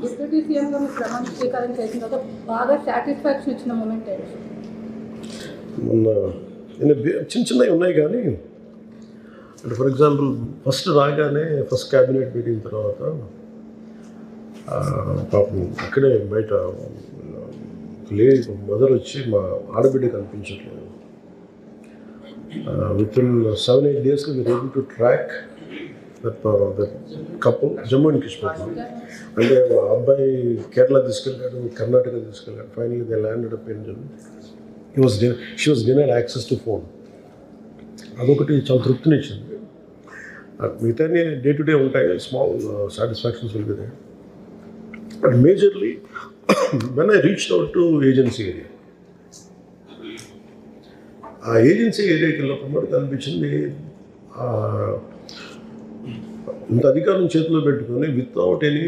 Deputy సీఎంగా మీరు ప్రమాణ స్వీకారం చేసిన తర్వాత బాగా సాటిస్ఫాక్షన్ ఇచ్చిన మూమెంట్ ఏంటి? మొన్న చిన్న చిన్నవి ఉన్నాయి కానీ అంటే ఫర్ ఎగ్జాంపుల్ ఫస్ట్ రాగానే ఫస్ట్ క్యాబినెట్ మీటింగ్ తర్వాత పాపం అక్కడే బయట మదర్ వచ్చి మా ఆడబిడ్డ కనిపించట్లేదు. Within 7-8 days we are able to track that couple Jammu and Kashmir. అంటే మా అబ్బాయి కేరళ తీసుకెళ్ళాడు, కర్ణాటక తీసుకెళ్ళాడు. Finally they landed up in Jammu. She was denied access to phone. అదొకటి చాలా తృప్తినిచ్చింది. మిగతా డే టు డే ఉంటాయి, small satisfactions will be there. And majorly when I reached out to agency area, ఆ ఏజెన్సీ ఏరియాకి వెళ్ళినప్పుడు మనకు అనిపించింది ఇంత అధికారం చేతిలో పెట్టుకొని వితౌట్ ఎనీ